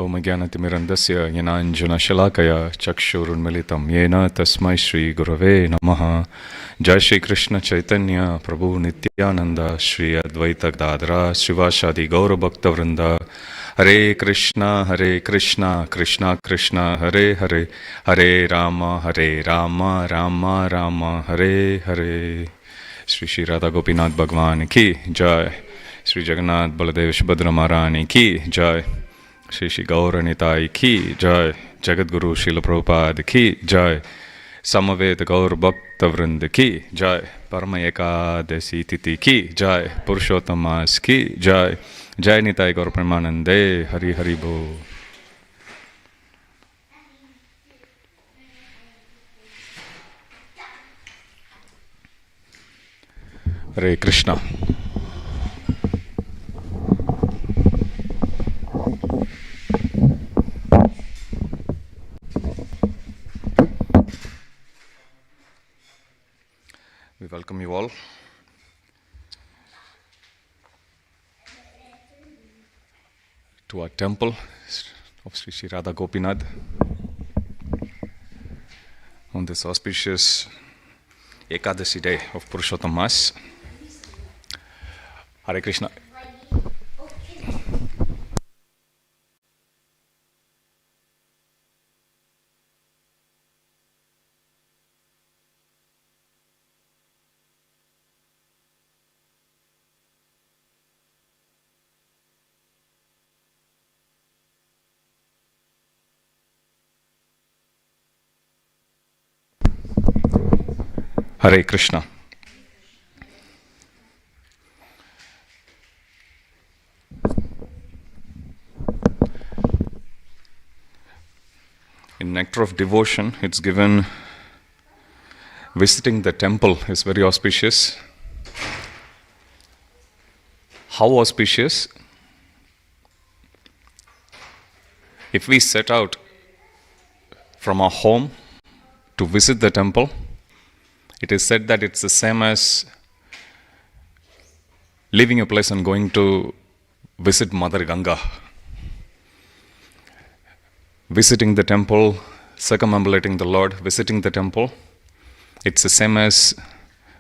Om Jnanatimirandasya Yananjana Shalakaya Chakshurunmilitam Yena Tasmai Shri Gurave Namaha. Jai Shri Krishna Chaitanya Prabhu Nityananda Shri Advaita Gadadhara Srivashadi Gaura Bhakta Vrinda. Hare Krishna Krishna Krishna Hare Hare, Hare Rama Rama Rama Hare Hare. Shri Shri Radha Gopinath Bhagwan Ki Jai. Shri Jagannath Baladev Subhadra Maharani Ki Jai. Shri Shri Gaura Nitai Ki Jai. Jagadguru Srila Prabhupada Ki Jai. Samaveta Gaur Bhakta Vrinda Ki Jai. Parama Ekadasi Titi Ki Jai. Purushottam Ki Jai. Jai Nitai Gaur Premanande. Hari Hari Bo. Hare Krishna. We welcome you all to our temple of Sri Sri Radha Gopinath on this auspicious Ekadasi day of Purushottam Mass. Hare Krishna. Hare Krishna. In Nectar of Devotion, it's given visiting the temple is very auspicious. How auspicious? If we set out from our home to visit the temple, it is said that it's the same as leaving a place and going to visit Mother Ganga. Visiting the temple, circumambulating the Lord, visiting the temple, it's the same as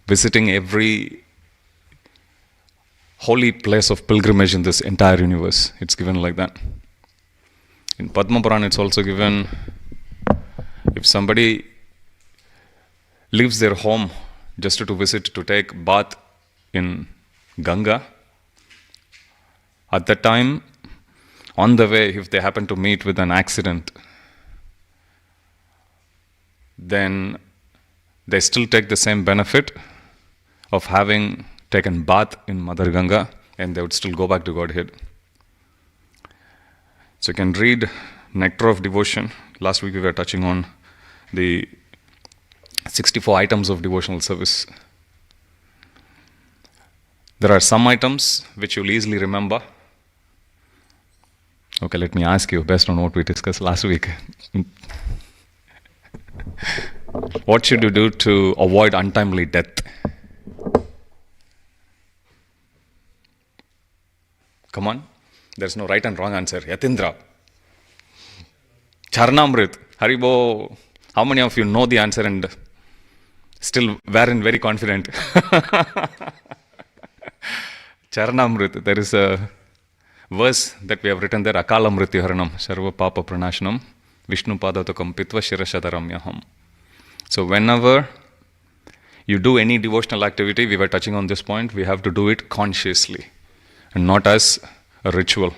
visiting every holy place of pilgrimage in this entire universe. It's given like that. In Padma Purana, it's also given, if somebody leaves their home just to visit, to take bath in Ganga, at that time, on the way, if they happen to meet with an accident, then they still take the same benefit of having taken bath in Mother Ganga, and they would still go back to Godhead. So you can read Nectar of Devotion. Last week we were touching on the 64 items of devotional service. There are some items which you'll easily remember. Okay, let me ask you, based on what we discussed last week. What should you do to avoid untimely death? Come on, there's no right and wrong answer. Yatindra. Charnamrit. Haribo. How many of you know the answer and still weren't very confident? Charnamrit. There is a verse that we have written there. Akala mrityaharanam sarva papa pranashanam Vishnu padatakam pitva shirashadaramyaham. So whenever you do any devotional activity, we were touching on this point, we have to do it consciously and not as a ritual.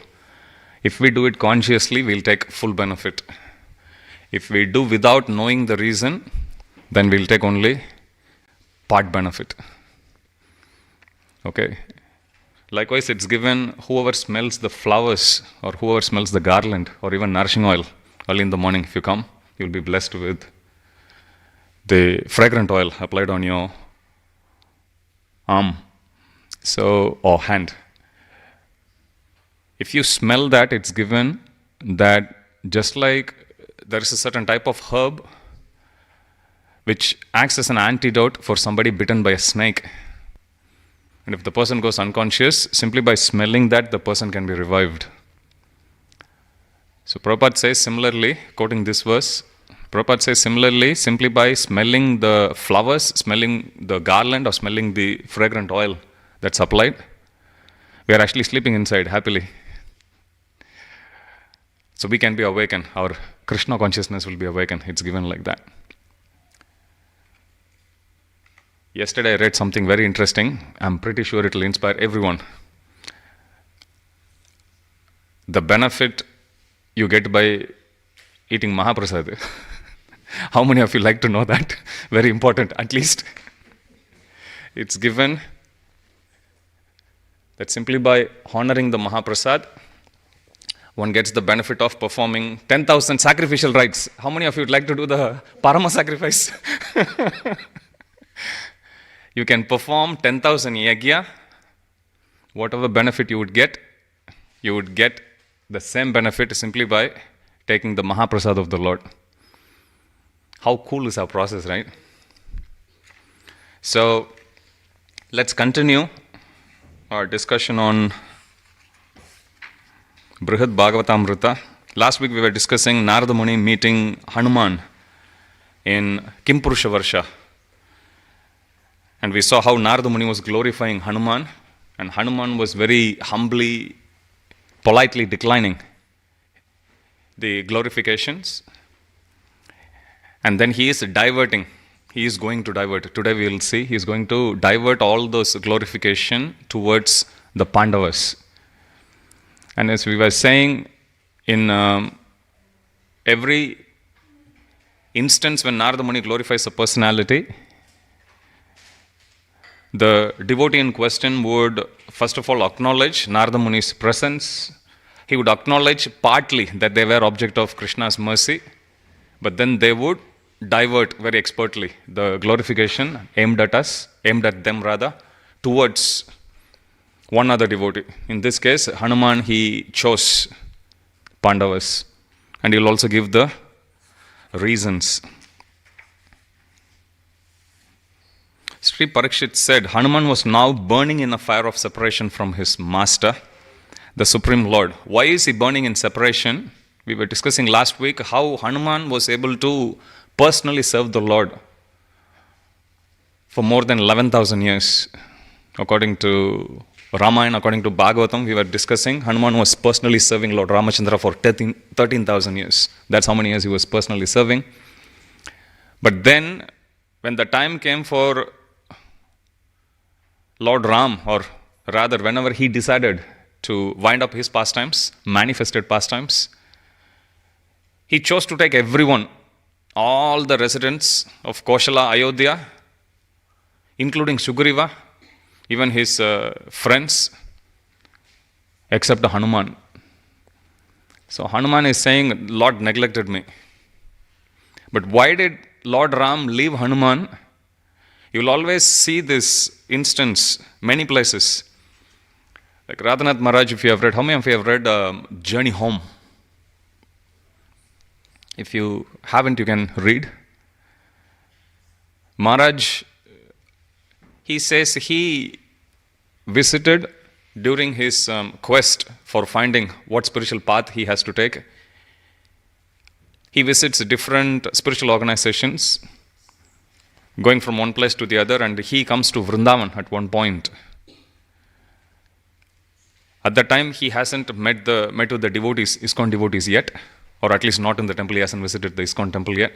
If we do it consciously, we'll take full benefit. If we do without knowing the reason, then we'll take only part benefit. Okay. Likewise, it's given whoever smells the flowers or whoever smells the garland or even nourishing oil early in the morning, if you come, you'll be blessed with the fragrant oil applied on your arm, or hand. If you smell that, it's given that just like there is a certain type of herb which acts as an antidote for somebody bitten by a snake. And if the person goes unconscious, simply by smelling that, the person can be revived. So Prabhupada says similarly, quoting this verse, Prabhupada says similarly, simply by smelling the flowers, smelling the garland, or smelling the fragrant oil that's applied, we are actually sleeping inside happily. So we can be awakened. Our Krishna consciousness will be awakened. It's given like that. Yesterday I read something very interesting. I'm pretty sure it will inspire everyone. The benefit you get by eating Mahaprasad. How many of you like to know that? Very important, at least. It's given that simply by honoring the Mahaprasad, one gets the benefit of performing 10,000 sacrificial rites. How many of you would like to do the Parama sacrifice? You can perform 10,000 yagya. Whatever benefit you would get the same benefit simply by taking the Mahaprasad of the Lord. How cool is our process, right? So, let's continue our discussion on brihadbhagavatamrita. Last week we were discussing Narada Muni meeting Hanuman in Kimpurusha Varsha. And we saw how Narada Muni was glorifying Hanuman, and Hanuman was very humbly, politely declining the glorifications. And then he is diverting. He is going to divert. Today we will see he is going to divert all those glorification towards the Pandavas. And as we were saying, in every instance when Narada Muni glorifies a personality, the devotee in question would first of all acknowledge Narada Muni's presence. He would acknowledge partly that they were object of Krishna's mercy, but then they would divert very expertly the glorification aimed at them rather, towards one other devotee. In this case, Hanuman, he chose Pandavas, and he will also give the reasons. Sri Parikshit said, Hanuman was now burning in a fire of separation from his master, the Supreme Lord. Why is he burning in separation? We were discussing last week how Hanuman was able to personally serve the Lord for more than 11,000 years. According to Ramayana, according to Bhagavatam, we were discussing Hanuman was personally serving Lord Ramachandra for 13,000 years. That's how many years he was personally serving. But then, when the time came for Lord Ram, or rather whenever he decided to wind up his pastimes, manifested pastimes, he chose to take everyone, all the residents of Koshala, Ayodhya, including Sugriva, even his friends, except Hanuman. So Hanuman is saying, Lord neglected me. But why did Lord Ram leave Hanuman? You will always see this instance many places. Like Radhanath Maharaj, if you have read, how many of you have read Journey Home? If you haven't, you can read. Maharaj, he says he visited during his quest for finding what spiritual path he has to take. He visits different spiritual organizations, going from one place to the other, and he comes to Vrindavan at one point. At that time, he hasn't met with the devotees, ISKCON devotees yet, or at least not in the temple. He hasn't visited the ISKCON temple yet.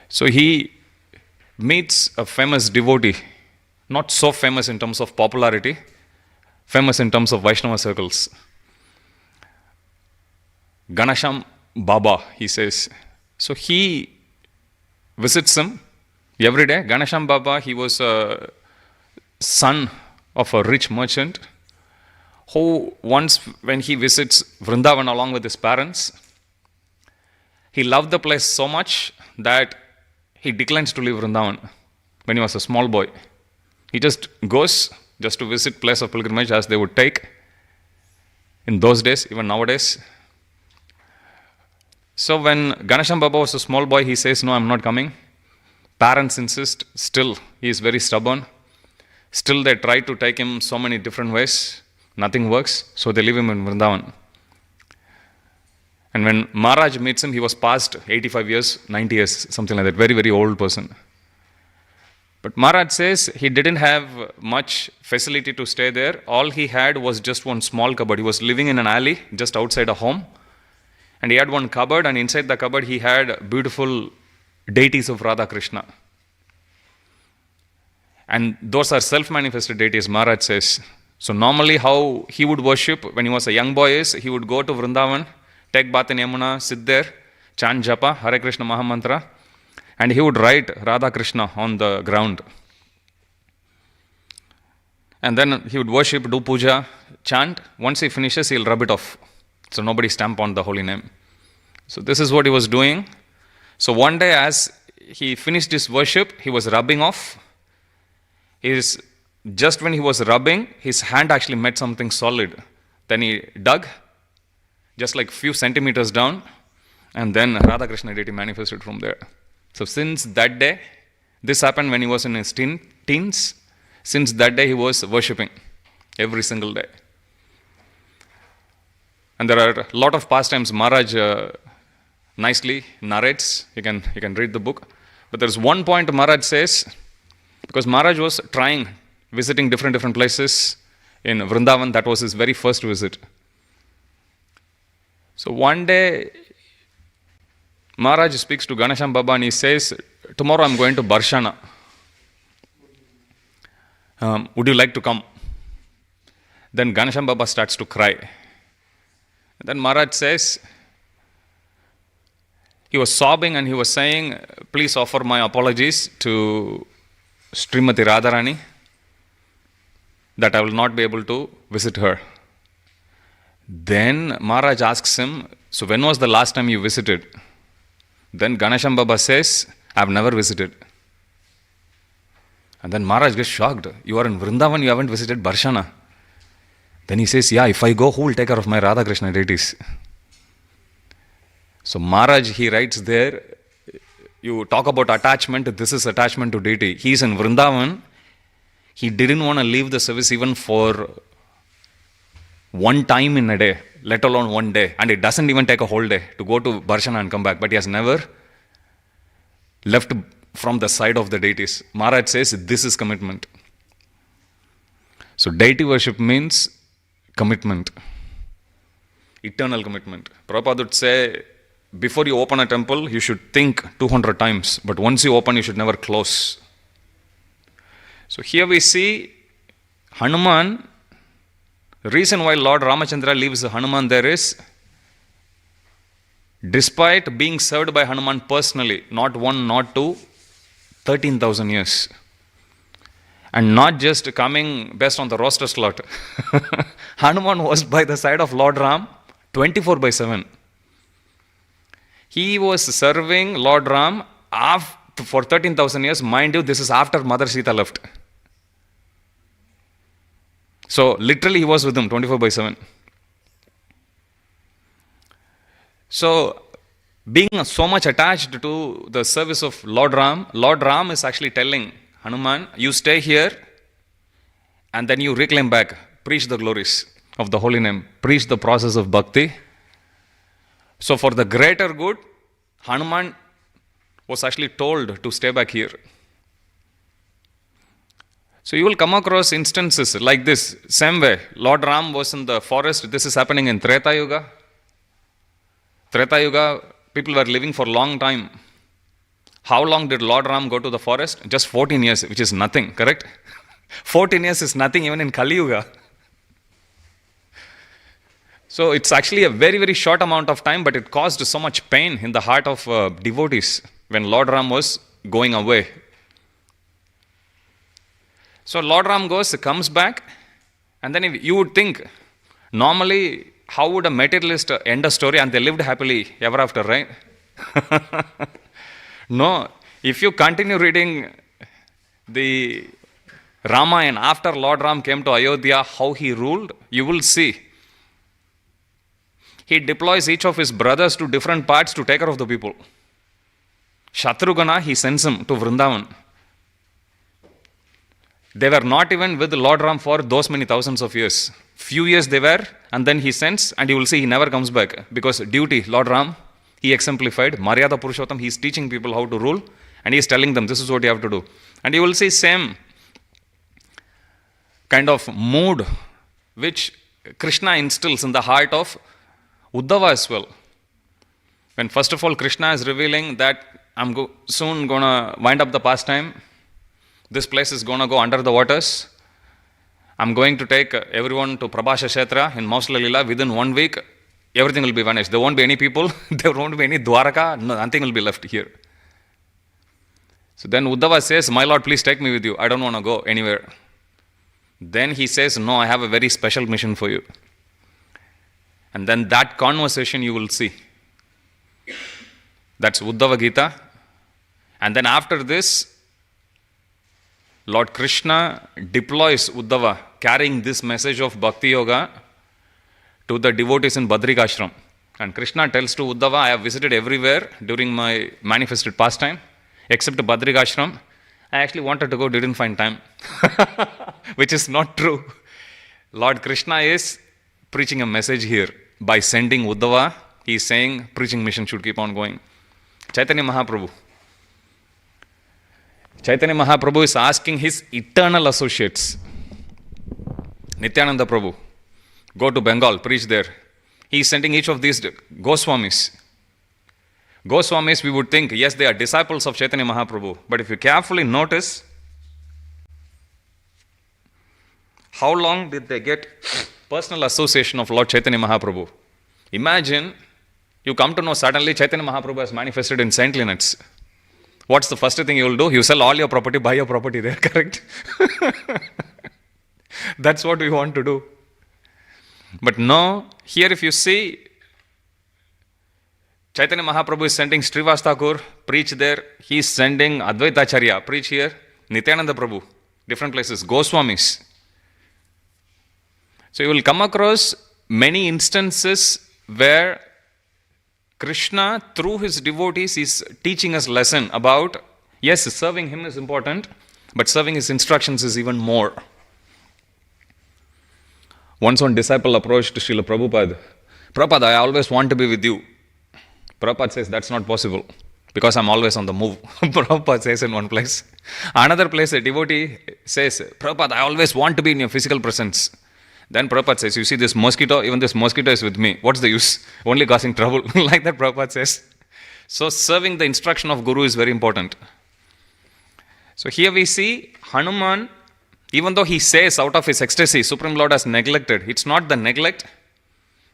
So he meets a famous devotee, not so famous in terms of popularity, famous in terms of Vaishnava circles. Ghanashyam Baba, he says. So he visits him every day. Ghanashyam Baba, he was a son of a rich merchant who once, when he visits Vrindavan along with his parents, he loved the place so much that he declines to leave Vrindavan when he was a small boy. He just goes just to visit place of pilgrimage as they would take in those days, even nowadays. So when Ghanashyam Baba was a small boy, he says, no, I'm not coming. Parents insist, still he is very stubborn. Still they try to take him so many different ways. Nothing works, so they leave him in Vrindavan. And when Maharaj meets him, he was past 85 years, 90 years, something like that, very, very old person. But Maharaj says he didn't have much facility to stay there. All he had was just one small cupboard. He was living in an alley just outside a home. And he had one cupboard, and inside the cupboard he had beautiful deities of Radha Krishna. And those are self-manifested deities, Maharaj says. So normally how he would worship when he was a young boy is, he would go to Vrindavan, take bath in Yamuna, sit there, chant japa, Hare Krishna Mahamantra, and he would write Radha Krishna on the ground. And then he would worship, do puja, chant. Once he finishes, he'll rub it off. So nobody stamp on the holy name. So this is what he was doing. So one day as he finished his worship, he was rubbing off. Just when he was rubbing, his hand actually met something solid. Then he dug, just like few centimeters down, and then Radha Krishna deity manifested from there. So since that day, this happened when he was in his teens, since that day he was worshipping every single day. And there are a lot of pastimes Maharaj nicely narrates. You can read the book. But there's one point Maharaj says, because Maharaj was visiting different places in Vrindavan. That was his very first visit. So one day, Maharaj speaks to Ghanashyam Baba and he says, tomorrow I'm going to Barshana. Would you like to come? Then Ghanashyam Baba starts to cry. And then Maharaj says, he was sobbing and he was saying, please offer my apologies to Srimati Radharani that I will not be able to visit her. Then Maharaj asks him, so when was the last time you visited? Then Ghanashyam Baba says, I have never visited. And then Maharaj gets shocked. You are in Vrindavan, you haven't visited Barshana. Then he says, yeah, if I go, who will take care of my Radha Krishna deities? So Maharaj, he writes there, you talk about attachment, this is attachment to deity. He is in Vrindavan. He didn't want to leave the service even for one time in a day, let alone one day. And it doesn't even take a whole day to go to Barshana and come back. But he has never left from the side of the deities. Maharaj says, this is commitment. So deity worship means commitment. Eternal commitment. Prabhupada would say, before you open a temple, you should think 200 times. But once you open, you should never close. So here we see Hanuman. The reason why Lord Ramachandra leaves Hanuman there is, despite being served by Hanuman personally, not one, not two, 13,000 years. And not just coming best on the roster slot. Hanuman was by the side of Lord Ram 24/7. He was serving Lord Ram for 13,000 years. Mind you, this is after Mother Sita left. So literally he was with him 24/7. So being so much attached to the service of Lord Ram is actually telling Hanuman, you stay here and then you reclaim back, preach the glories of the holy name, preach the process of bhakti. So for the greater good, Hanuman was actually told to stay back here. So you will come across instances like this. Same way, Lord Ram was in the forest. This is happening in Treta Yuga. Treta Yuga, people were living for a long time. How long did Lord Ram go to the forest? Just 14 years, which is nothing, correct? 14 years is nothing even in Kali Yuga. So it's actually a very, very short amount of time, but it caused so much pain in the heart of devotees when Lord Ram was going away. So Lord Ram comes back, and then you would think, normally, how would a materialist end a story and they lived happily ever after, right? No, if you continue reading the Ramayana after Lord Ram came to Ayodhya, how he ruled, you will see. He deploys each of his brothers to different parts to take care of the people. Shatrughna, he sends him to Vrindavan. They were not even with Lord Ram for those many thousands of years. Few years they were, and then he sends, and you will see he never comes back. Because duty, Lord Ram, he exemplified. Maryada Purushottam, he is teaching people how to rule, and he is telling them, this is what you have to do. And you will see same kind of mood which Krishna instills in the heart of Uddhava as well. When first of all Krishna is revealing that I'm soon going to wind up the pastime, this place is going to go under the waters, I'm going to take everyone to Prabhasha Kshetra in Mausala Lila. Within 1 week, everything will be vanished. There won't be any people, there won't be any Dwaraka, nothing will be left here. So then Uddhava says, my Lord, please take me with you. I don't want to go anywhere. Then he says, no, I have a very special mission for you. And then that conversation you will see. That's Uddhava Gita. And then after this, Lord Krishna deploys Uddhava, carrying this message of Bhakti Yoga to the devotees in Badrikashram. And Krishna tells to Uddhava, I have visited everywhere during my manifested pastime, except Badrikashram. I actually wanted to go, didn't find time. Which is not true. Lord Krishna is preaching a message here. By sending Uddhava, he is saying preaching mission should keep on going. Chaitanya Mahaprabhu is asking his eternal associates, Nityananda Prabhu, go to Bengal, preach there. He is sending each of these Goswamis. Goswamis, we would think, yes, they are disciples of Chaitanya Mahaprabhu. But if you carefully notice, how long did they get personal association of Lord Chaitanya Mahaprabhu? Imagine, you come to know suddenly Chaitanya Mahaprabhu has manifested in St. Leonard's. What's the first thing you will do? You sell all your property, buy your property there, correct? That's what we want to do. But no, here if you see, Chaitanya Mahaprabhu is sending Srivas Thakur, preach there. He is sending Advaitacharya, preach here. Nityananda Prabhu, different places. Goswamis. So you will come across many instances where Krishna, through his devotees, is teaching us lesson about, yes, serving him is important, but serving his instructions is even more. Once one disciple approached Srila Prabhupada. Prabhupada, I always want to be with you. Prabhupada says, that's not possible, because I'm always on the move. Prabhupada says in one place. Another place, a devotee says, Prabhupada, I always want to be in your physical presence. Then Prabhupada says, you see this mosquito, even this mosquito is with me. What's the use? Only causing trouble. Like that Prabhupada says. So serving the instruction of Guru is very important. So here we see Hanuman, even though he says out of his ecstasy, Supreme Lord has neglected. It's not the neglect,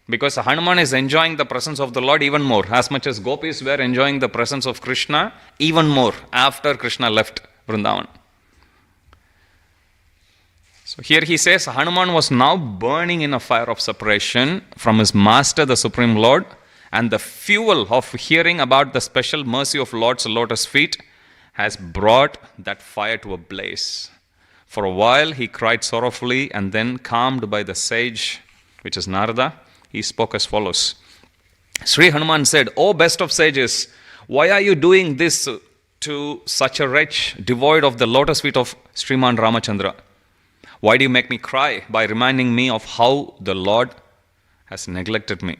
because Hanuman is enjoying the presence of the Lord even more. As much as gopis were enjoying the presence of Krishna, even more after Krishna left Vrindavan. So here he says, Hanuman was now burning in a fire of separation from his master, the Supreme Lord, and the fuel of hearing about the special mercy of Lord's lotus feet has brought that fire to a blaze. For a while he cried sorrowfully, and then, calmed by the sage, which is Narada, he spoke as follows. Sri Hanuman said, O best of sages, why are you doing this to such a wretch devoid of the lotus feet of Sriman Ramachandra? Why do you make me cry by reminding me of how the Lord has neglected me?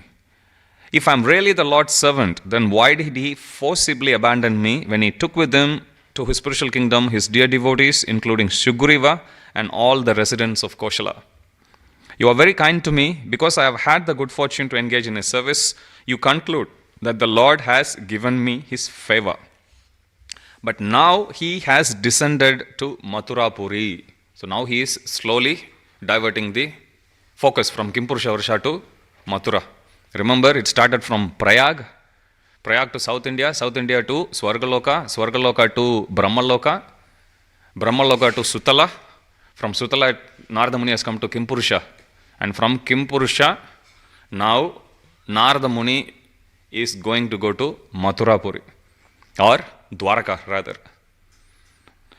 If I am really the Lord's servant, then why did he forcibly abandon me when he took with him to his spiritual kingdom his dear devotees, including Sugriva and all the residents of Koshala? You are very kind to me because I have had the good fortune to engage in his service. You conclude that the Lord has given me his favor. But now he has descended to Mathurapuri. So now he is slowly diverting the focus from Kimpurusha Varsha to Mathura. Remember, it started from Prayag to South India to Swargaloka to Brahmaloka to Sutala. From Sutala, Narada Muni has come to Kimpurusha. And from Kimpurusha, now Narada Muni is going to go to Mathurapuri, or Dwaraka rather.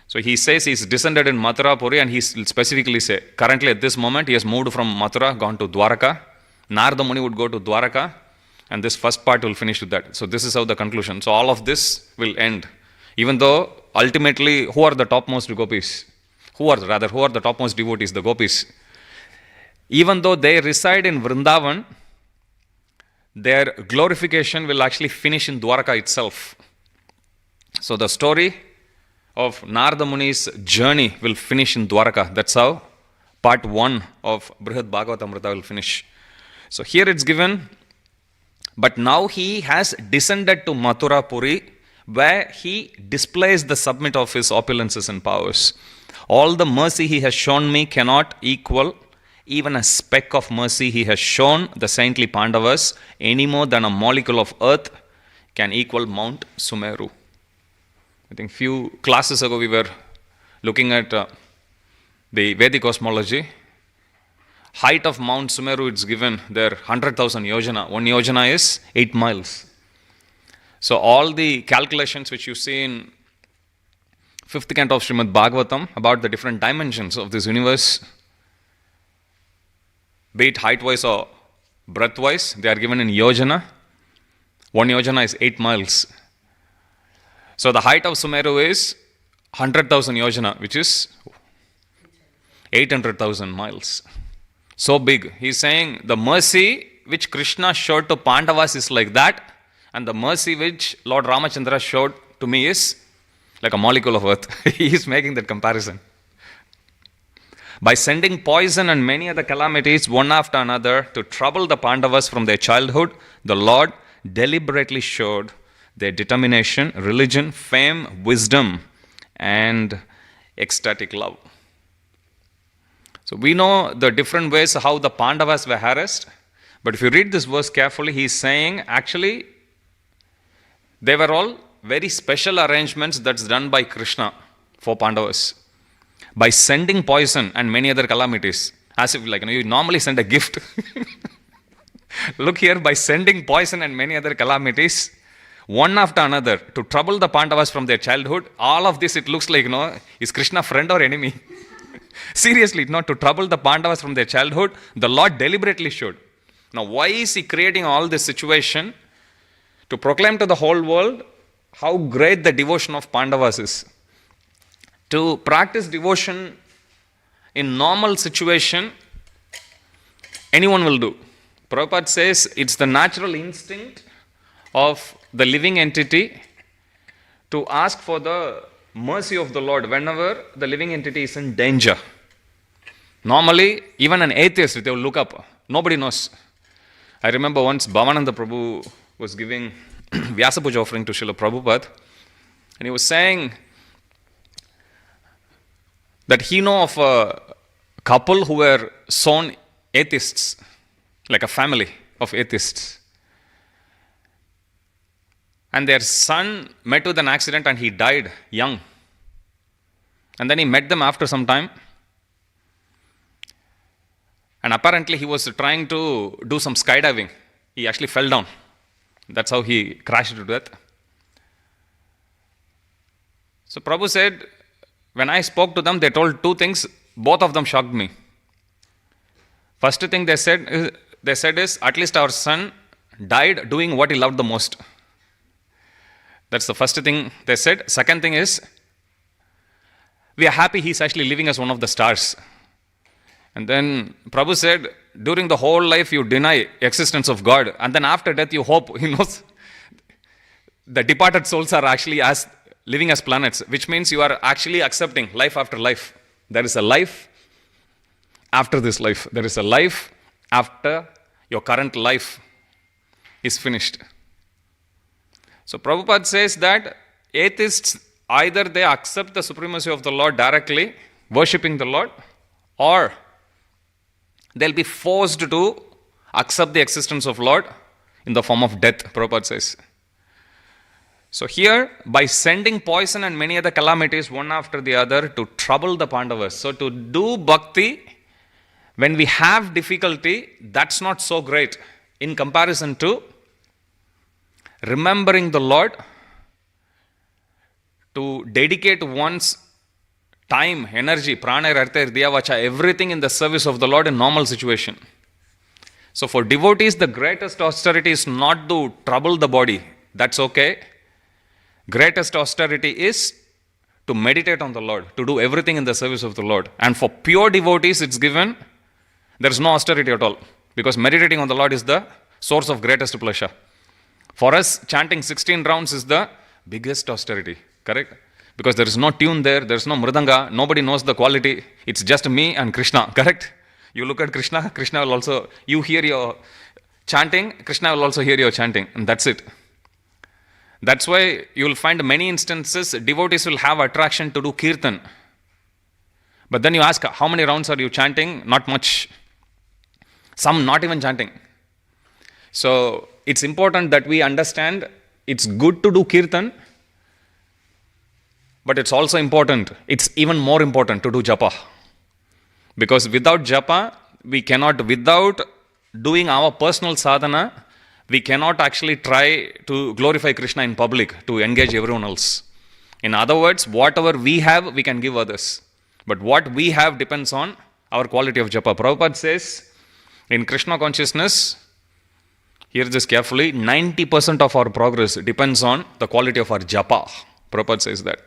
So he says he's descended in Mathurapuri, and he specifically say, currently at this moment he has moved from Mathura, gone to Dwaraka. Narada Muni would go to Dwaraka, and this first part will finish with that. So this is how the conclusion. So all of this will end. Even though ultimately, who are the topmost gopis? who are the topmost devotees, the gopis. Even though they reside in Vrindavan, their glorification will actually finish in Dwaraka itself. So the story of Narada Muni's journey will finish in Dwaraka. That's how part 1 of brihadbhagavatamrita will finish. So here it's given, but now he has descended to Mathura Puri, where he displays the summit of his opulences and powers. All the mercy he has shown me cannot equal even a speck of mercy he has shown the saintly Pandavas, any more than a molecule of earth can equal Mount Sumeru. I think few classes ago we were looking at the Vedic cosmology. Height of Mount Sumeru, it's given there 100,000 yojana. 1 yojana is 8 miles. So all the calculations which you see in 5th canto of Srimad Bhagavatam about the different dimensions of this universe, be it height-wise or breadth-wise, they are given in yojana. 1 yojana is 8 miles. So the height of Sumeru is 100,000 yojana, which is 800,000 miles. So big. He is saying the mercy which Krishna showed to Pandavas is like that, and the mercy which Lord Ramachandra showed to me is like a molecule of earth. He is making that comparison. By sending poison and many other calamities one after another to trouble the Pandavas from their childhood, the Lord deliberately showed their determination, religion, fame, wisdom, and ecstatic love. So we know the different ways how the Pandavas were harassed, but if you read this verse carefully, he is saying actually they were all very special arrangements that's done by Krishna for Pandavas. By sending poison and many other calamities, as if you normally send a gift. Look here, by sending poison and many other calamities, one after another, to trouble the Pandavas from their childhood. All of this, it looks like, is Krishna friend or enemy? Seriously, not to trouble the Pandavas from their childhood, the Lord deliberately showed. Now, why is he creating all this situation? To proclaim to the whole world how great the devotion of Pandavas is. To practice devotion in normal situation, anyone will do. Prabhupada says it's the natural instinct of the living entity to ask for the mercy of the Lord whenever the living entity is in danger. Normally, even an atheist, they will look up. Nobody knows. I remember once Bhavananda Prabhu was giving Vyasa Puja offering to Srila Prabhupada, and he was saying that he know of a couple who were sown atheists, like a family of atheists. And their son met with an accident and he died young. And then he met them after some time. And apparently he was trying to do some skydiving. He actually fell down. That's how he crashed to death. So Prabhu said, when I spoke to them, they told 2 things. Both of them shocked me. First thing they said is, at least our son died doing what he loved the most. That's the first thing they said. Second thing is, we are happy he's actually living as one of the stars. And then Prabhu said, during the whole life you deny existence of God, and then after death you hope, the departed souls are actually living as planets, which means you are actually accepting life after life. There is a life after this life. There is a life after your current life is finished. So Prabhupada says that atheists, either they accept the supremacy of the Lord directly, worshipping the Lord, or they'll be forced to accept the existence of Lord in the form of death, Prabhupada says. So here, by sending poison and many other calamities one after the other to trouble the Pandavas. So to do bhakti, when we have difficulty, that's not so great in comparison to remembering the Lord, to dedicate one's time, energy, prana, artha, diya, vacha, everything in the service of the Lord in normal situation. So for devotees, the greatest austerity is not to trouble the body. That's okay. Greatest austerity is to meditate on the Lord, to do everything in the service of the Lord. And for pure devotees, it's given, there is no austerity at all. Because meditating on the Lord is the source of greatest pleasure. For us, chanting 16 rounds is the biggest austerity, correct? Because there is no tune there, there is no mridanga, nobody knows the quality. It's just me and Krishna, correct? You look at Krishna, Krishna will also, you hear your chanting, Krishna will also hear your chanting, and that's it. That's why you will find many instances devotees will have attraction to do kirtan. But then you ask, how many rounds are you chanting? Not much. Some not even chanting. So it's important that we understand it's good to do kirtan, but it's also important, it's even more important to do japa. Because without japa, we cannot, without doing our personal sadhana, we cannot actually try to glorify Krishna in public, to engage everyone else. In other words, whatever we have, we can give others. But what we have depends on our quality of japa. Prabhupada says, in Krishna consciousness, hear this carefully, 90% of our progress depends on the quality of our japa. Prabhupada says that.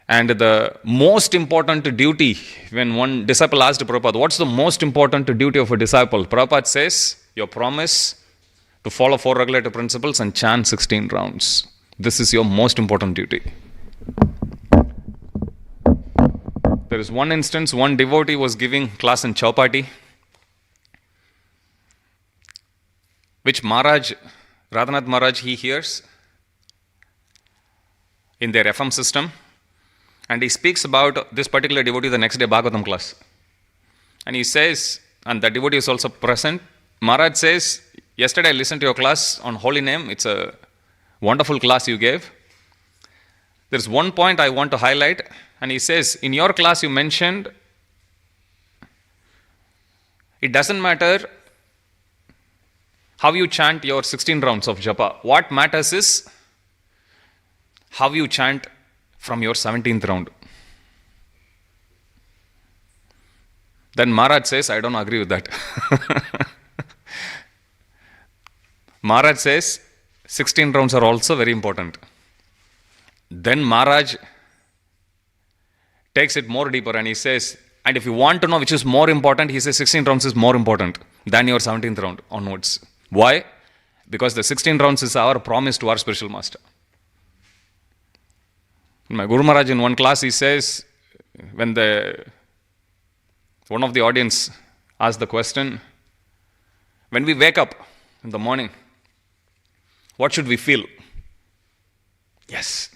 And the most important duty, when one disciple asked Prabhupada, what's the most important duty of a disciple? Prabhupada says, your promise to follow 4 regulative principles and chant 16 rounds. This is your most important duty. There is one instance, one devotee was giving class in Chowpatty, which Maharaj, Radhanath Maharaj, he hears in their FM system. And he speaks about this particular devotee the next day, Bhagavatam class. And he says, and that devotee is also present, Maharaj says, yesterday I listened to your class on holy name. It's a wonderful class you gave. There's one point I want to highlight. And he says, in your class you mentioned, it doesn't matter how you chant your 16 rounds of japa. What matters is how you chant from your 17th round. Then Maharaj says, I don't agree with that. Maharaj says, 16 rounds are also very important. Then Maharaj takes it more deeper and he says, and if you want to know which is more important, he says 16 rounds is more important than your 17th round onwards. Why? Because the 16 rounds is our promise to our spiritual master. My Guru Maharaj in one class, he says, when one of the audience asked the question, when we wake up in the morning, what should we feel? Yes,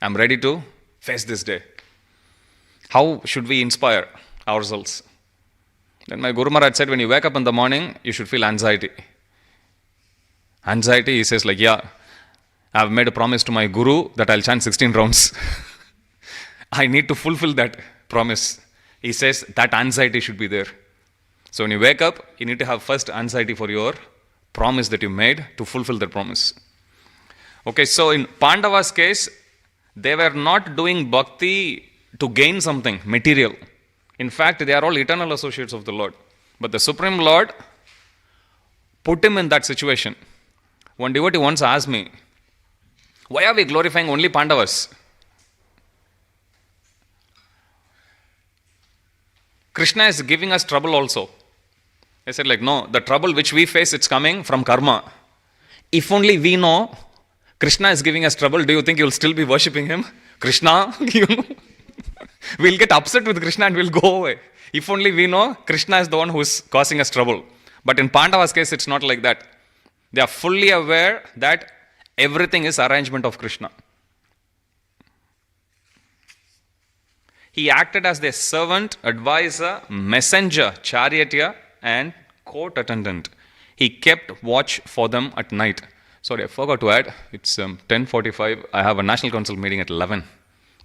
I'm ready to face this day. How should we inspire ourselves? Then my Guru Maharaj said, when you wake up in the morning, you should feel anxiety. Anxiety, he says, like, yeah, I've made a promise to my Guru that I'll chant 16 rounds. I need to fulfill that promise. He says that anxiety should be there. So when you wake up, you need to have first anxiety for your promise that you made to fulfill that promise. Okay, so in Pandava's case, they were not doing bhakti to gain something material. In fact, they are all eternal associates of the Lord. But the Supreme Lord put him in that situation. One devotee once asked me, why are we glorifying only Pandavas? Krishna is giving us trouble also. I said, like, no, the trouble which we face, it's coming from karma. If only we know Krishna is giving us trouble, do you think you'll still be worshipping him? Krishna, we'll get upset with Krishna and we'll go away. If only we know Krishna is the one who's causing us trouble. But in Pandava's case, it's not like that. They are fully aware that everything is arrangement of Krishna. He acted as their servant, advisor, messenger, charioteer, and court attendant. He kept watch for them at night. Sorry, I forgot to add, it's 10:45. I have a National Council meeting at 11.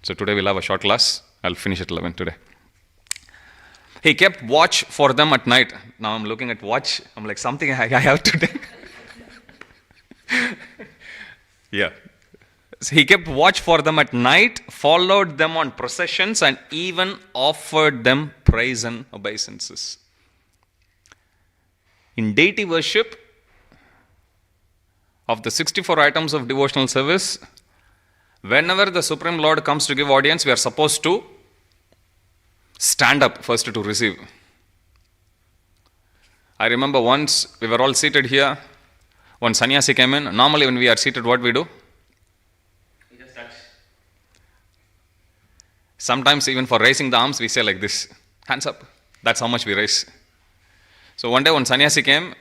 So today we'll have a short class. I'll finish at 11 today. He kept watch for them at night. Now I'm looking at watch. I'm like, something I have today. Yeah. So he kept watch for them at night, followed them on processions, and even offered them praise and obeisances. In deity worship, of the 64 items of devotional service, Whenever the Supreme Lord comes to give audience, we are supposed to stand up first to receive. I remember once we were all seated here. One sannyasi came in. Normally when we are seated, what we do? We just touch. Sometimes even for raising the arms, we say like this, hands up. That's how much we raise. So one day when sannyasi came,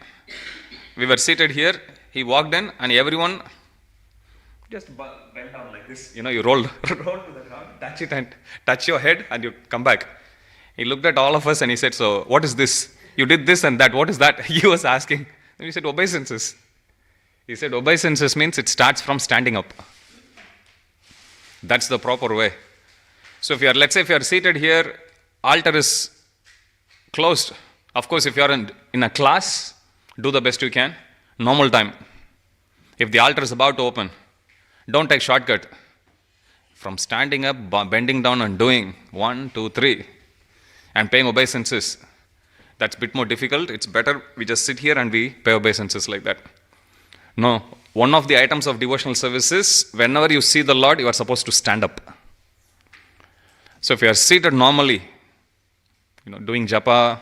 we were seated here. He walked in and everyone just bent down like this. You roll to the ground, touch it and touch your head and you come back. He looked at all of us and he said, so what is this? You did this and that. What is that? He was asking. And we said, obeisances. He said, obeisances means it starts from standing up. That's the proper way. So let's say if you are seated here, altar is closed. Of course, if you are in a class, do the best you can. Normal time. If the altar is about to open, don't take shortcut. From standing up, bending down and doing 1, 2, 3 and paying obeisances. That's a bit more difficult. It's better we just sit here and we pay obeisances like that. No. One of the items of devotional service is whenever you see the Lord, you are supposed to stand up. So if you are seated normally, doing japa,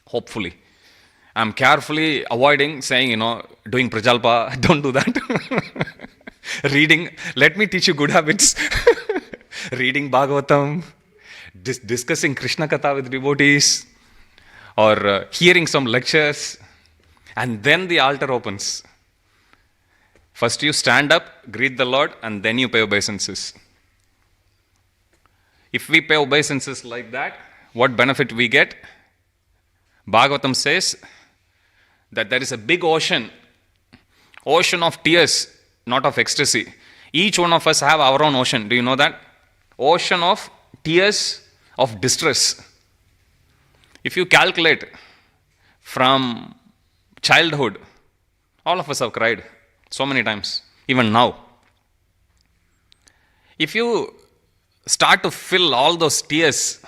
hopefully. I'm carefully avoiding saying, doing prajalpa, don't do that. Reading, let me teach you good habits. Reading Bhagavatam, discussing Krishna Katha with devotees, or hearing some lectures, and then the altar opens. First you stand up, greet the Lord, and then you pay obeisances. If we pay obeisances like that, what benefit we get? Bhagavatam says that there is a big ocean of tears, not of ecstasy. Each one of us have our own ocean. Do you know that? Ocean of tears of distress. If you calculate from childhood, all of us have cried so many times, even now. If you start to fill all those tears,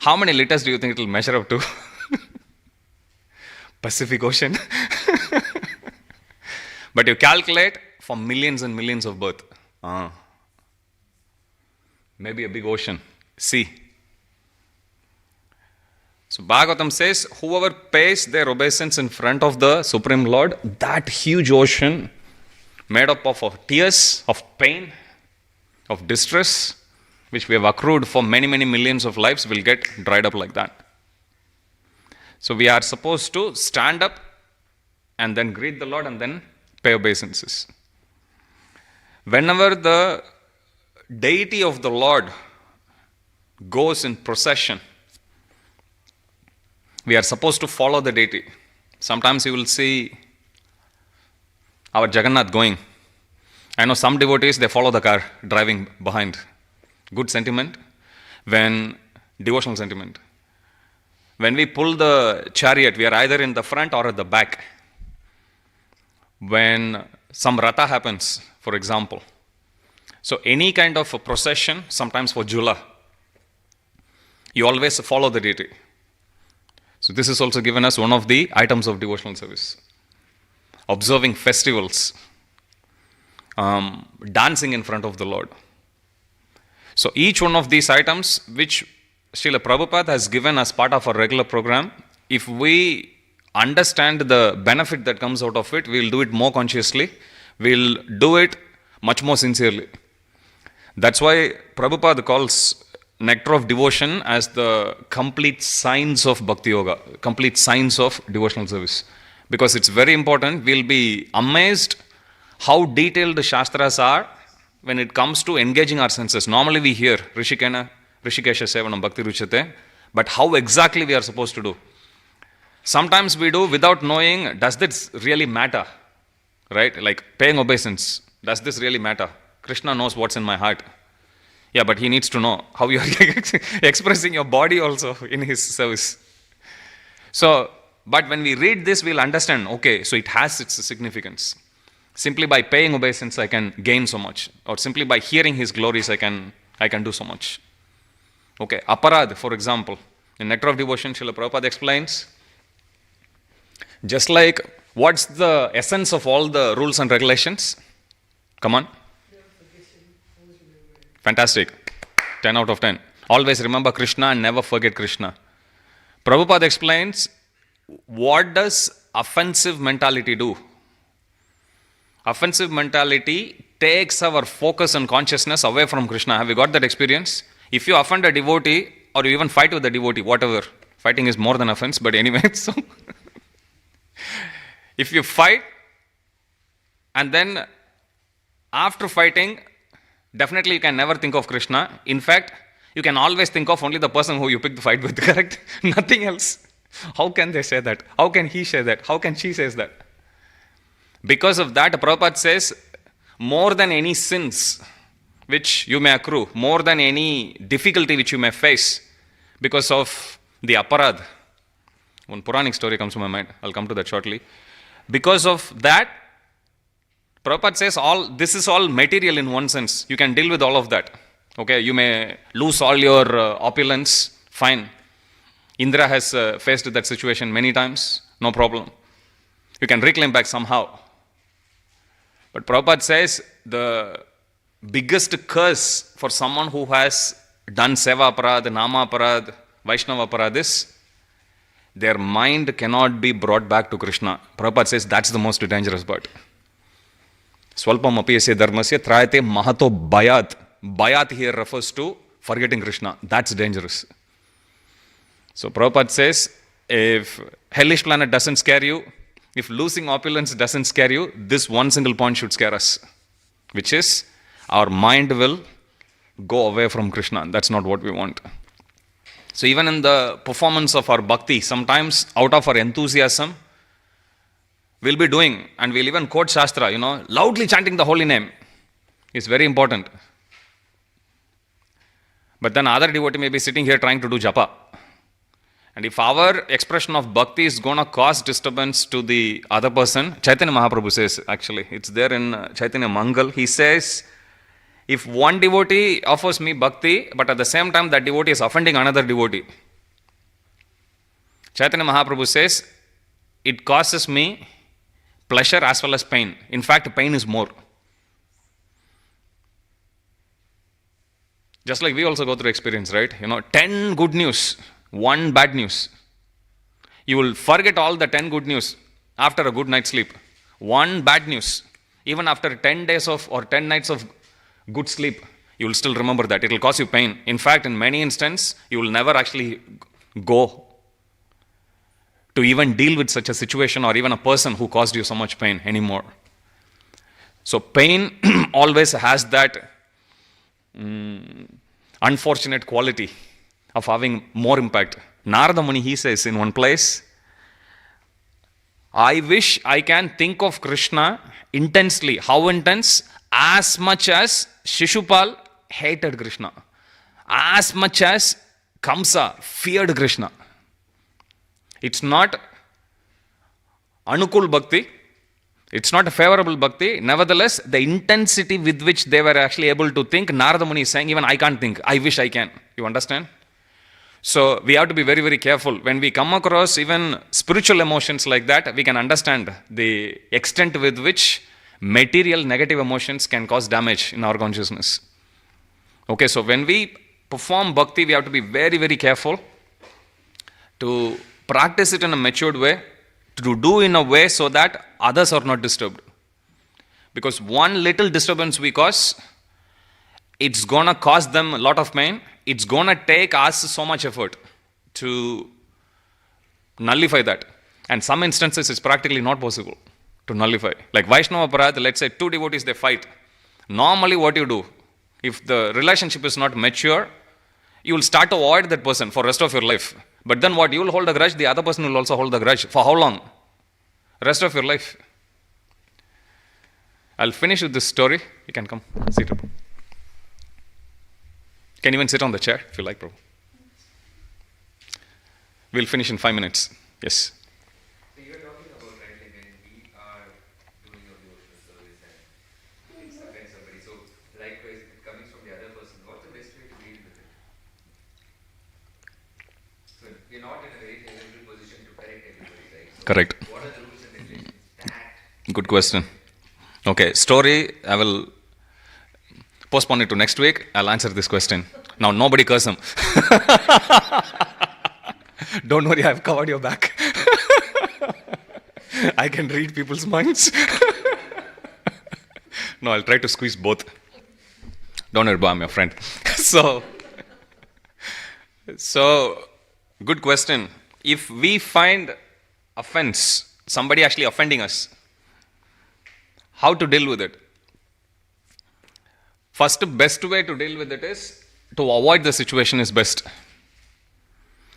how many liters do you think it will measure up to? Pacific Ocean. But you calculate for millions and millions of birth. Maybe a big ocean, sea. So Bhagavatam says, whoever pays their obeisance in front of the Supreme Lord, that huge ocean made up of tears, of pain, of distress, which we have accrued for many, many millions of lives, will get dried up like that. So we are supposed to stand up and then greet the Lord and then pay obeisances. Whenever the deity of the Lord goes in procession, we are supposed to follow the deity. Sometimes you will see our Jagannath going. I know some devotees, they follow the car driving behind. Good sentiment. Devotional sentiment. When we pull the chariot, we are either in the front or at the back. When some ratha happens, for example. So any kind of a procession, sometimes for Jula, you always follow the deity. So this is also given as one of the items of devotional service. Observing festivals, dancing in front of the Lord. So each one of these items, which Srila Prabhupada has given as part of our regular program, if we understand the benefit that comes out of it, we will do it more consciously, we will do it much more sincerely. That's why Prabhupada calls nectar of devotion as the complete science of Bhakti Yoga, complete science of devotional service. Because it's very important, we'll be amazed how detailed the Shastras are when it comes to engaging our senses. Normally we hear Rishikesha Sevanam Bhakti Ruchate, but how exactly we are supposed to do? Sometimes we do without knowing, does this really matter? Right? Like paying obeisance, does this really matter? Krishna knows what's in my heart. Yeah, but he needs to know how you are expressing your body also in his service. So, but when we read this, we'll understand, okay, so it has its significance. Simply by paying obeisance, I can gain so much. Or simply by hearing his glories, I can do so much. Okay, aparad, for example, in Nectar of Devotion, Srila Prabhupada explains, just like, what's the essence of all the rules and regulations? Come on. Fantastic. 10 out of 10. Always remember Krishna and never forget Krishna. Prabhupada explains, what does offensive mentality do? Offensive mentality takes our focus and consciousness away from Krishna. Have you got that experience? If you offend a devotee or you even fight with a devotee, whatever, fighting is more than offense, but anyway, so if you fight and then after fighting, definitely you can never think of Krishna. In fact, you can always think of only the person who you picked the fight with, correct? Nothing else. How can they say that? How can he say that? How can she say that? Because of that, Prabhupada says, more than any sins which you may accrue, more than any difficulty which you may face because of the aparad. One Puranic story comes to my mind. I'll come to that shortly. Because of that, Prabhupada says this is all material in one sense. You can deal with all of that. Okay, you may lose all your opulence, fine. Indra has faced that situation many times, no problem. You can reclaim back somehow. But Prabhupada says the biggest curse for someone who has done Seva Aparad, Nama Aparad, Vaishnava Aparad is their mind cannot be brought back to Krishna. Prabhupada says that's the most dangerous part. Swalpam api yasya dharmasya trayate mahato bayat. Bayat here refers to forgetting Krishna. That's dangerous. So Prabhupada says, if hellish planet doesn't scare you, if losing opulence doesn't scare you, this one single point should scare us, which is our mind will go away from Krishna. That's not what we want. So even in the performance of our bhakti, sometimes out of our enthusiasm, we'll be doing, and we'll even quote Shastra, loudly chanting the holy name is very important. But then other devotee may be sitting here trying to do japa. And if our expression of bhakti is going to cause disturbance to the other person, Chaitanya Mahaprabhu says, actually, it's there in Chaitanya Mangal, he says, if one devotee offers me bhakti, but at the same time that devotee is offending another devotee, Chaitanya Mahaprabhu says, it causes me pleasure as well as pain. In fact, pain is more. Just like we also go through experience, right? 10 good news, 1 bad news. You will forget all the 10 good news after a good night's sleep. 1 bad news, even after 10 days of or 10 nights of good sleep, you will still remember that. It will cause you pain. In fact, in many instances, you will never actually go to even deal with such a situation or even a person who caused you so much pain anymore. So pain always has that unfortunate quality of having more impact. Narada Muni, he says in one place, I wish I can think of Krishna intensely. How intense? As much as Shishupal hated Krishna. As much as Kamsa feared Krishna. It's not Anukul Bhakti. It's not a favorable bhakti. Nevertheless, the intensity with which they were actually able to think, Narada Muni is saying, even I can't think. I wish I can. You understand? So we have to be very, very careful. When we come across even spiritual emotions like that, we can understand the extent with which material negative emotions can cause damage in our consciousness. Okay, so when we perform bhakti, we have to be very, very careful to practice it in a matured way, to do in a way so that others are not disturbed. Because one little disturbance we cause, it's going to cause them a lot of pain. It's going to take us so much effort to nullify that. And some instances it's practically not possible to nullify. Like Vaishnava Parad, let's say 2 devotees, they fight. Normally what you do, if the relationship is not mature, you will start to avoid that person for the rest of your life. But then what? You will hold a grudge, the other person will also hold the grudge. For how long? Rest of your life. I'll finish with this story. You can come, sit up. You can even sit on the chair if you like, bro. We'll finish in 5 minutes. Yes. So you're talking about, right, like when we are doing a devotional service and it's offend somebody. So likewise, if it comes from the other person, what's the best way to deal with it? So we're not in a very favorable position to correct everybody, right? So Correct. what are the rules and regulations that? Good question. Okay, story, I will postpone it to next week. I'll answer this question. Now, nobody curse him. Don't worry, I've covered your back. I can read people's minds. No, I'll try to squeeze both. Don't worry, I'm your friend. So, good question. If we find offense, somebody actually offending us, how to deal with it? First, best way to deal with it is to avoid the situation is best.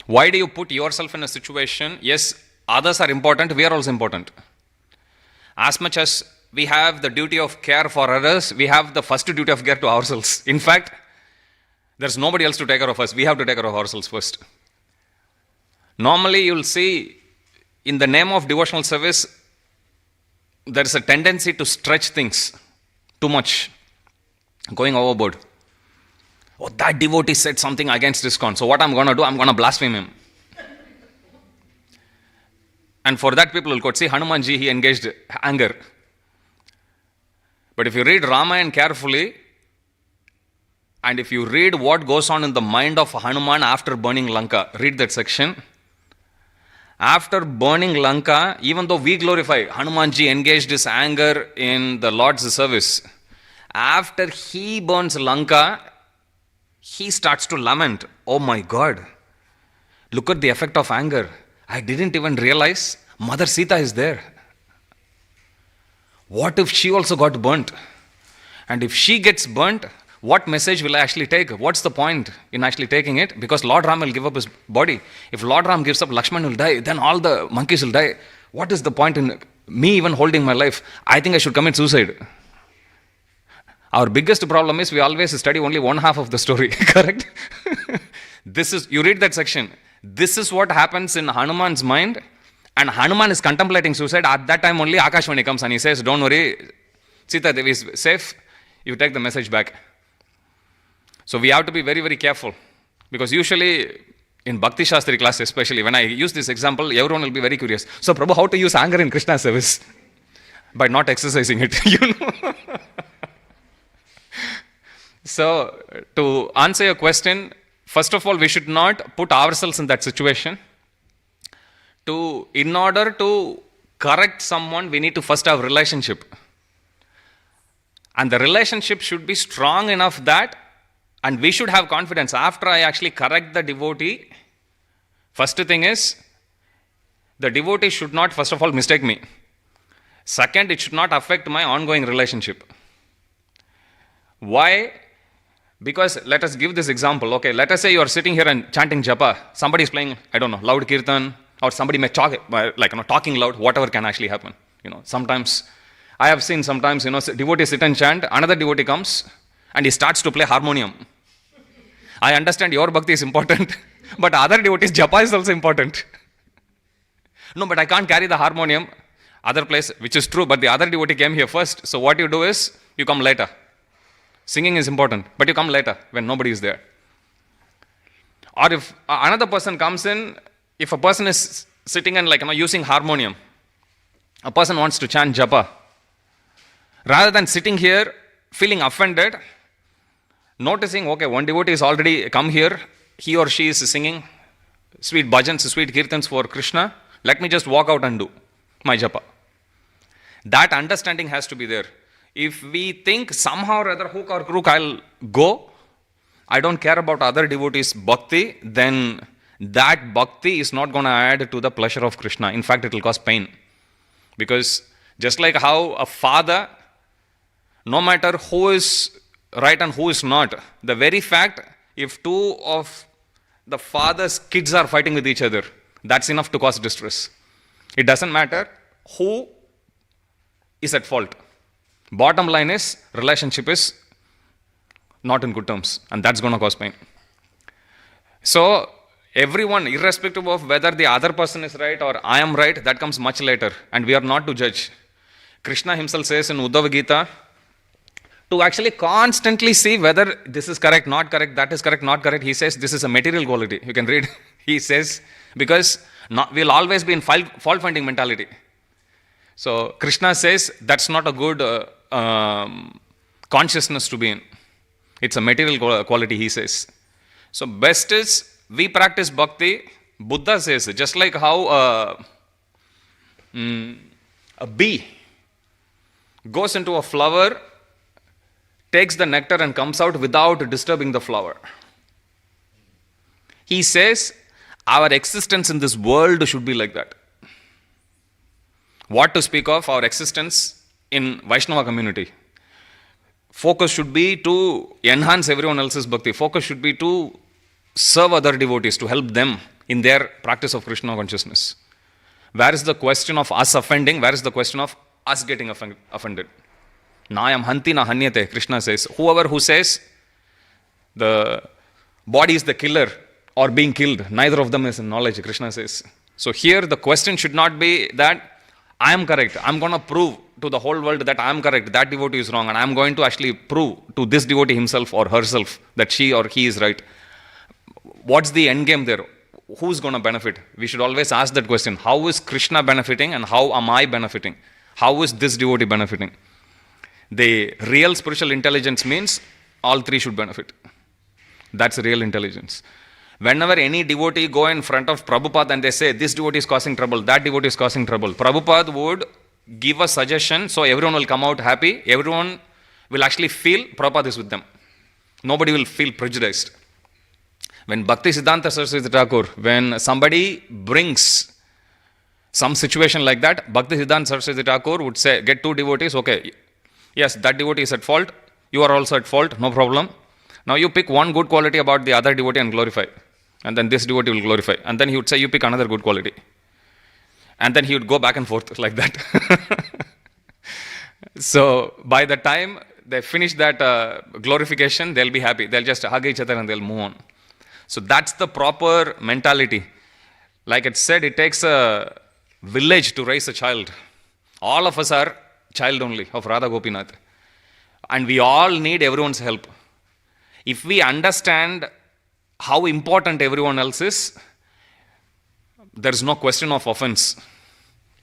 Why do you put yourself in a situation? Yes, others are important, we are also important. As much as we have the duty of care for others, we have the first duty of care to ourselves. In fact, there's nobody else to take care of us. We have to take care of ourselves first. Normally, you'll see in the name of devotional service, there is a tendency to stretch things too much, going overboard. Oh, that devotee said something against ISKCON. So what I'm going to do, I'm going to blaspheme him. And for that, people will quote, see, Hanumanji, he engaged anger. But if you read Ramayana carefully, and if you read what goes on in the mind of Hanuman after burning Lanka, read that section. After burning Lanka, even though we glorify, Hanumanji engaged his anger in the Lord's service. After he burns Lanka, he starts to lament, oh my God, look at the effect of anger. I didn't even realize Mother Sita is there. What if she also got burnt? And if she gets burnt, what message will I actually take? What's the point in actually taking it? Because Lord Ram will give up his body. If Lord Ram gives up, Lakshman will die. Then all the monkeys will die. What is the point in me even holding my life? I think I should commit suicide. Our biggest problem is we always study only one half of the story, correct? You read that section. This is what happens in Hanuman's mind, and Hanuman is contemplating suicide. At that time only Akashvani comes and he says, don't worry, Sita Devi is safe, you take the message back. So we have to be very, very careful, because usually in Bhakti Shastri class especially, when I use this example, everyone will be very curious. So Prabhu, how to use anger in Krishna service? By not exercising it, So, to answer your question, first of all, we should not put ourselves in that situation. In order to correct someone, we need to first have relationship. And the relationship should be strong enough that, and we should have confidence, after I actually correct the devotee, first thing is, the devotee should not, first of all, mistake me. Second, it should not affect my ongoing relationship. Why? Because let us give this example. Okay, let us say you are sitting here and chanting japa. Somebody is playing, I don't know, loud kirtan, or somebody may talk, talking loud, whatever can actually happen. Sometimes, I have seen sometimes, devotees sit and chant, another devotee comes and he starts to play harmonium. I understand your bhakti is important, but other devotees' japa is also important. No, but I can't carry the harmonium, other place, which is true, but the other devotee came here first. So what you do is, you come later. Singing is important, but you come later when nobody is there. Or if another person comes in, if a person is sitting and using harmonium, a person wants to chant japa, rather than sitting here feeling offended, noticing, okay, one devotee is already come here, he or she is singing sweet bhajans, sweet kirtans for Krishna, let me just walk out and do my japa. That understanding has to be there. If we think somehow or other, hook or crook, I'll go, I don't care about other devotees' bhakti, then that bhakti is not going to add to the pleasure of Krishna. In fact, it will cause pain. Because just like how a father, no matter who is right and who is not, the very fact, if two of the father's kids are fighting with each other, that's enough to cause distress. It doesn't matter who is at fault. Bottom line is, relationship is not in good terms, and that's going to cause pain. So, everyone, irrespective of whether the other person is right or I am right, that comes much later, and we are not to judge. Krishna himself says in Uddhava Gita, to actually constantly see whether this is correct, not correct, that is correct, not correct, he says this is a material quality. You can read. He says, because we'll always be in fault-finding mentality. So, Krishna says that's not a good consciousness to be in. It's a material quality, he says. So best is we practice bhakti. Buddha says, just like how a bee goes into a flower, takes the nectar and comes out without disturbing the flower. He says, our existence in this world should be like that. What to speak of our existence in Vaishnava community? Focus should be to enhance everyone else's bhakti. Focus should be to serve other devotees, to help them in their practice of Krishna consciousness. Where is the question of us offending? Where is the question of us getting offended? Nayam hanti na hanyate, Krishna says. Whoever who says the body is the killer or being killed, neither of them is in knowledge, Krishna says. So here the question should not be that I am correct, I am going to prove to the whole world that I am correct, that devotee is wrong, and I am going to actually prove to this devotee himself or herself that she or he is right. What's the end game there? Who's going to benefit? We should always ask that question. How is Krishna benefiting and how am I benefiting? How is this devotee benefiting? The real spiritual intelligence means all three should benefit. That's real intelligence. Whenever any devotee go in front of Prabhupada and they say, this devotee is causing trouble, that devotee is causing trouble, Prabhupada would give a suggestion so everyone will come out happy, everyone will actually feel Prabhupada is with them. Nobody will feel prejudiced. When Bhakti Siddhanta Saraswati Thakur, when somebody brings some situation like that, Bhakti Siddhanta Saraswati Thakur would say, get two devotees, okay, yes, that devotee is at fault, you are also at fault, no problem. Now you pick one good quality about the other devotee and glorify. And then this devotee will glorify. And then he would say, you pick another good quality. And then he would go back and forth like that. So by the time they finish that glorification, they'll be happy. They'll just hug each other and they'll move on. So that's the proper mentality. Like it said, it takes a village to raise a child. All of us are child only of Radha Gopinath. And we all need everyone's help. If we understand how important everyone else is, there is no question of offense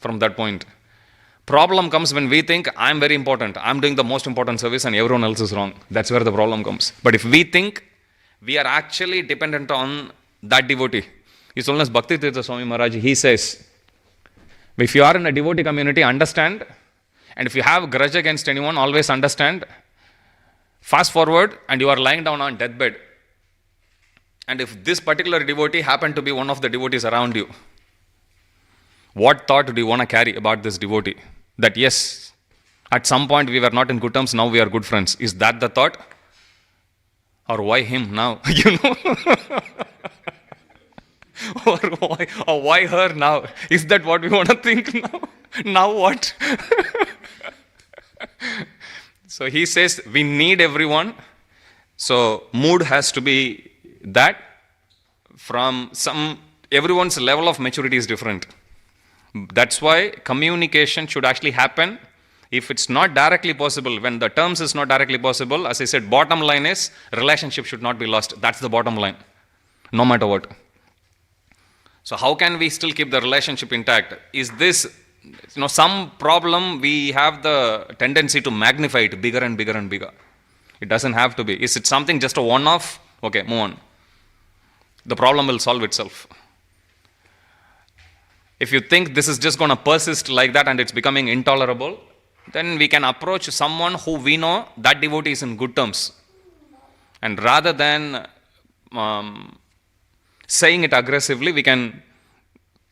from that point. Problem comes when we think, I am very important, I am doing the most important service and everyone else is wrong. That's where the problem comes. But if we think we are actually dependent on that devotee, His Holiness Bhakti Tirtha Swami Maharaj, he says, if you are in a devotee community, understand, and if you have grudge against anyone, always understand. Fast forward and you are lying down on deathbed. And if this particular devotee happened to be one of the devotees around you, what thought do you want to carry about this devotee? That yes, at some point we were not in good terms, now we are good friends. Is that the thought? Or why him now? You know? or why her now? Is that what we want to think now? Now what? So he says we need everyone. So mood has to be that from everyone's level of maturity is different. That's why communication should actually happen. If it's not directly possible, when the terms is not directly possible, as I said, bottom line is relationship should not be lost. That's the bottom line, no matter what. So how can we still keep the relationship intact? Is this, some problem we have the tendency to magnify it bigger and bigger and bigger. It doesn't have to be. Is it something just a one-off? Okay, move on. The problem will solve itself. If you think this is just going to persist like that and it's becoming intolerable, then we can approach someone who we know that devotee is in good terms. And rather than saying it aggressively, we can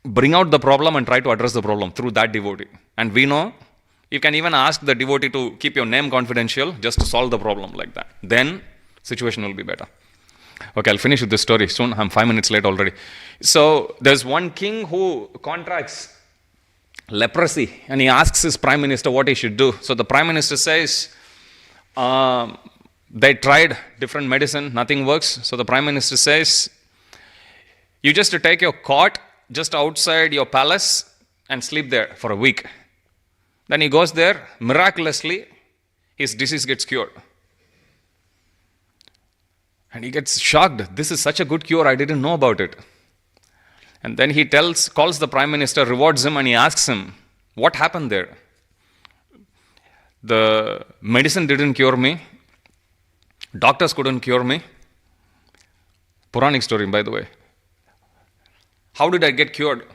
bring out the problem and try to address the problem through that devotee. And we know, you can even ask the devotee to keep your name confidential just to solve the problem like that. Then, situation will be better. Okay, I'll finish with this story soon. I'm 5 minutes late already. So, there's one king who contracts leprosy and he asks his prime minister what he should do. So, the prime minister says, they tried different medicine, nothing works. So, the prime minister says, you just take your cot just outside your palace and sleep there for a week. Then he goes there, miraculously, his disease gets cured. And he gets shocked. This is such a good cure, I didn't know about it. And then he calls the prime minister, rewards him, and he asks him, what happened there? The medicine didn't cure me. Doctors couldn't cure me. Puranic story, by the way. How did I get cured?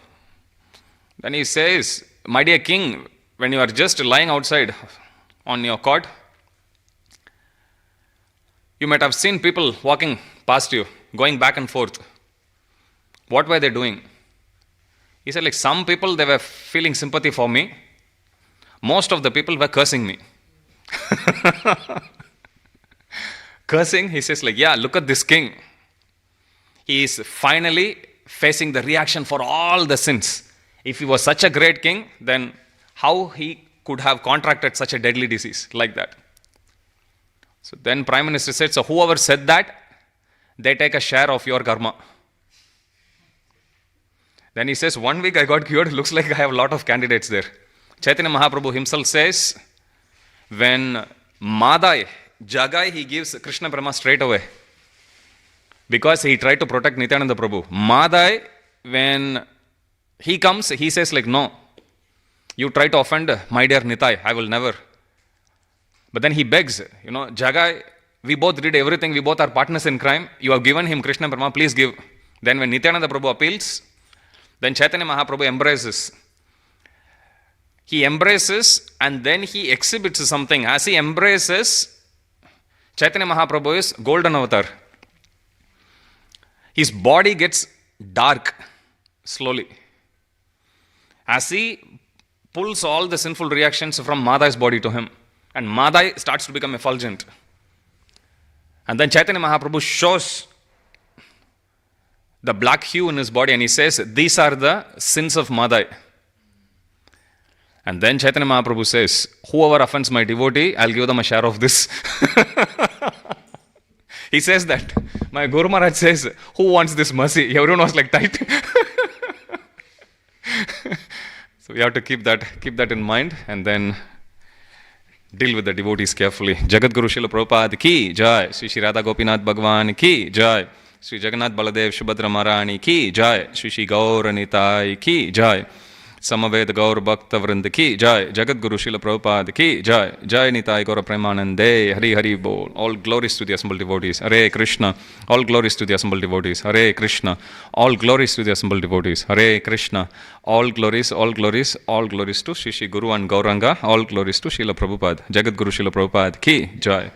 Then he says, my dear king, when you are just lying outside on your cot, you might have seen people walking past you, going back and forth. What were they doing? He said, like, some people, they were feeling sympathy for me. Most of the people were cursing me. Cursing, he says, like, yeah, look at this king. He is finally facing the reaction for all the sins. If he was such a great king, then how he could have contracted such a deadly disease like that? So then Prime Minister said, so whoever said that, they take a share of your karma. Then he says, 1 week I got cured, looks like I have a lot of candidates there. Chaitanya Mahaprabhu himself says, when Madai, Jagai, he gives Krishna Prema straight away. Because he tried to protect Nityananda Prabhu. Madai, when he comes, he says like, no, you try to offend my dear Nitai, I will never. But then he begs, Jagai, we both did everything, we both are partners in crime, you have given him Krishna Prema, please give. Then when Nityananda Prabhu appeals, then Chaitanya Mahaprabhu embraces. He embraces and then he exhibits something. As he embraces, Chaitanya Mahaprabhu is golden avatar. His body gets dark slowly. As he pulls all the sinful reactions from Madai's body to him, and Madai starts to become effulgent. And then Chaitanya Mahaprabhu shows the black hue in his body and he says, these are the sins of Madai. And then Chaitanya Mahaprabhu says, whoever offends my devotee, I'll give them a share of this. He says that. My Guru Maharaj says, who wants this mercy? Everyone was like tight. So we have to keep that in mind and then deal with the devotees carefully. Jagat Guru Srila Prabhupada ki jai. Sri Sri Radha Gopinath Bhagwan ki jai. Sri Jagannath Baladev Subhadra Maharani ki jai. Sri Sri Gaur Nitai ki jai. Samaved Gaur Bhakta Vrinda ki jai. Jagat Guru Srila Prabhupada ki jai. Jai Nitai Gaura Premanande. Hari Hari Bol. All glories to the assembled devotees. Hare Krishna. All glories to the assembled devotees. Hare Krishna. All glories to the assembled devotees. Hare Krishna. All glories to Shri Shri Guru and Gauranga. All glories to Srila Prabhupada. Jagat Guru Srila Prabhupada ki jai.